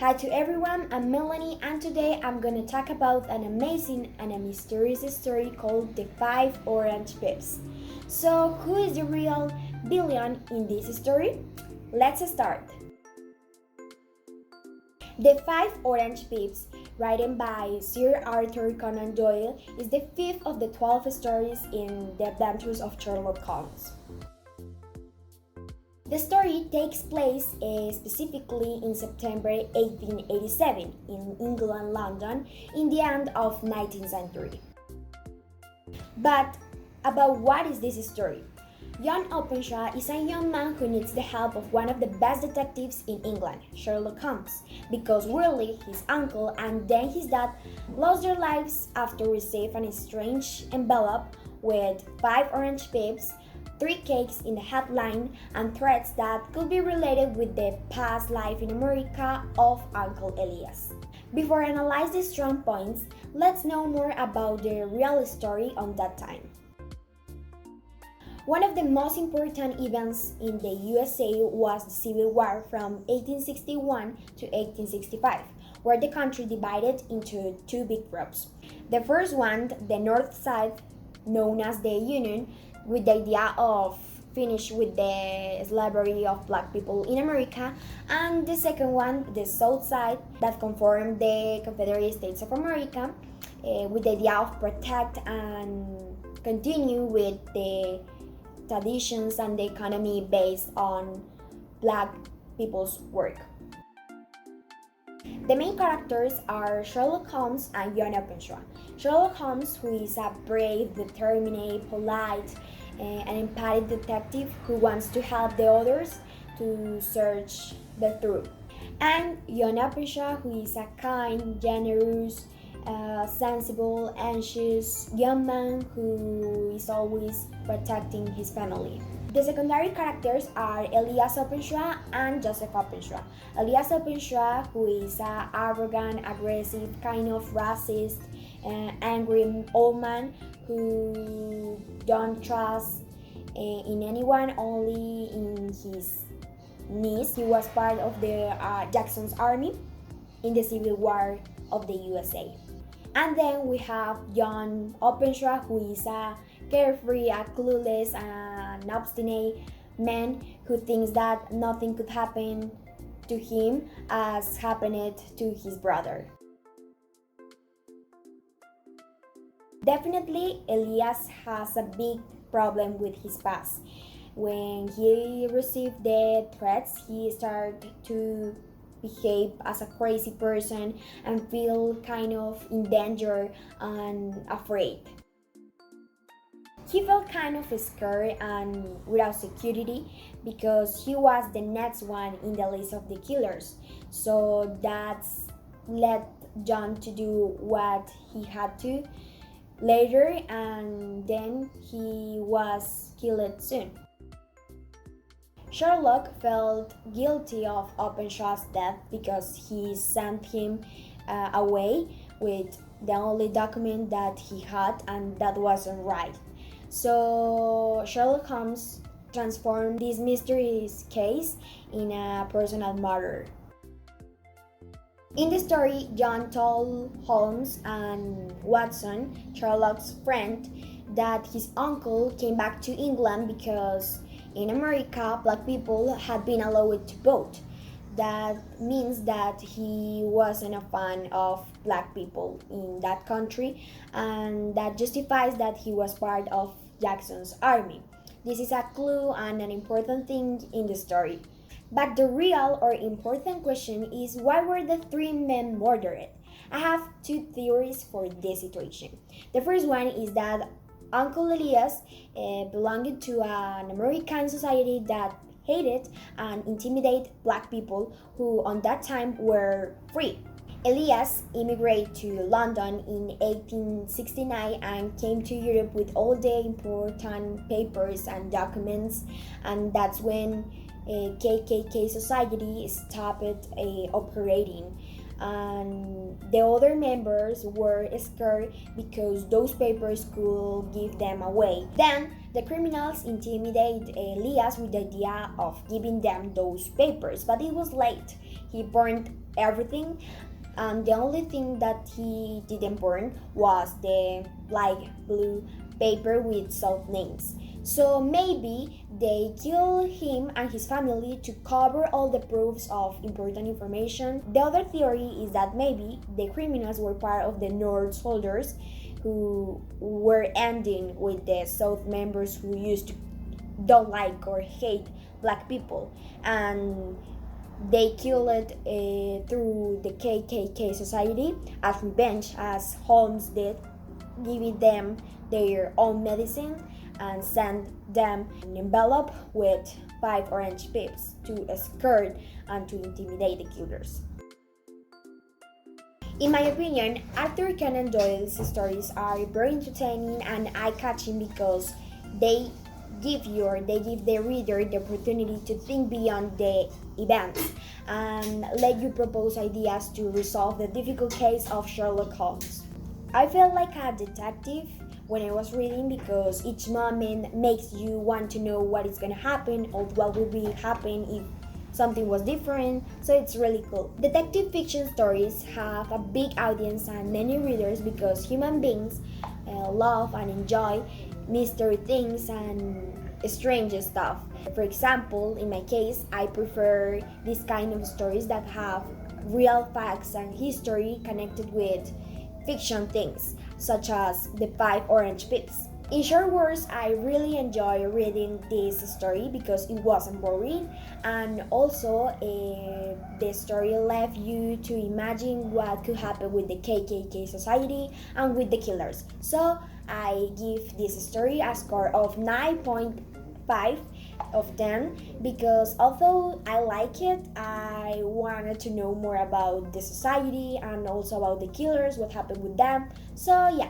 Hi to everyone, I'm Melanie and today I'm gonna talk about an amazing and a mysterious story called The Five Orange Pips. So, who is the real villain in this story? Let's start. The Five Orange Pips, written by Sir Arthur Conan Doyle, is the fifth of the 12 stories in The Adventures of Sherlock Holmes. The story takes place specifically in September 1887 in England, London, in the end of 19th century. But about what is this story? John Openshaw is a young man who needs the help of one of the best detectives in England, Sherlock Holmes, because Willie, his uncle, and then his dad lost their lives after receiving a strange envelope with 5 orange pips, 3 cakes in the headline, and threats that could be related with the past life in America of Uncle Elias. Before analyzing the strong points, let's know more about the real story on that time. One of the most important events in the USA was the Civil War from 1861 to 1865, where the country divided into 2 big groups. The first one, the North side, known as the Union, with the idea of finish with the slavery of black people in America, and the second one, the South side, that conformed the Confederate States of America, with the idea of protect and continue with the traditions and the economy based on black people's work. The main characters are Sherlock Holmes and John Openshaw. Sherlock Holmes, who is a brave, determined, polite, and empathic detective who wants to help the others to search the truth. And John Openshaw, who is a kind, generous, sensible, anxious young man who is always protecting his family. The secondary characters are Elias Openshaw and Joseph Openshaw. Elias Openshaw, who is an arrogant, aggressive, kind of racist, angry old man who don't trust in anyone, only in his niece. He was part of the Jackson's army in the Civil War of the USA. And then we have John Openshaw, who is a carefree, a clueless, an obstinate man who thinks that nothing could happen to him as happened to his brother. Definitely, Elias has a big problem with his past. When he received the threats, he started to behave as a crazy person and feel kind of in danger and afraid. He felt kind of scared and without security because he was the next one in the list of the killers. So that's led John to do what he had to later, and then he was killed soon. Sherlock felt guilty of Openshaw's death because he sent him away with the only document that he had, and that wasn't right. So Sherlock Holmes transformed this mysterious case in a personal murder. In the story, John told Holmes and Watson, Sherlock's friend, that his uncle came back to England because in America, black people had been allowed to vote. That means that he wasn't a fan of black people in that country, and that justifies that he was part of Jackson's army. This is a clue and an important thing in the story. But the real or important question is, why were the 3 men murdered? I have 2 theories for this situation. The first one is that Uncle Elias belonged to an American society that hated and intimidated black people who on that time were free. Elias immigrated to London in 1869 and came to Europe with all the important papers and documents, and that's when KKK society stopped operating. And the other members were scared because those papers could give them away. Then the criminals intimidated Elias with the idea of giving them those papers, but it was late. He burned everything, and the only thing that he didn't burn was the light blue paper with soft names. So maybe they killed him and his family to cover all the proofs of important information. The other theory is that maybe the criminals were part of the North soldiers who were ending with the South members who used to don't like or hate black people, and they killed it through the KKK society as revenge, as Holmes did, giving them their own medicine and sent them an envelope with 5 orange pips to scare and to intimidate the killers. In my opinion, Arthur Conan Doyle's stories are very entertaining and eye-catching because they give the reader the opportunity to think beyond the events and let you propose ideas to resolve the difficult case of Sherlock Holmes. I felt like a detective when I was reading because each moment makes you want to know what is going to happen or what will be happen if something was different, so it's really cool. Detective fiction stories have a big audience and many readers because human beings love and enjoy mystery things and strange stuff. For example, in my case, I prefer this kind of stories that have real facts and history connected with fiction things, such as the 5 orange pips. In short words, I really enjoy reading this story because it wasn't boring, and also the story left you to imagine what could happen with the KKK society and with the killers. So I give this story a score of 9.5 of 10 because although I like it, I wanted to know more about the society and also about the killers, what happened with them. So yeah.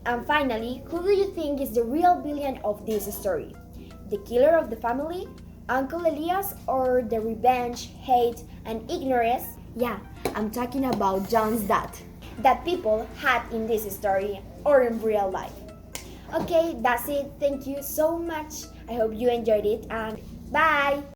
And finally, who do you think is the real villain of this story? The killer of the family, Uncle Elias, or the revenge, hate, and ignorance? Yeah, I'm talking about John's dad that people had in this story or in real life. Okay, that's it. Thank you so much. I hope you enjoyed it and bye!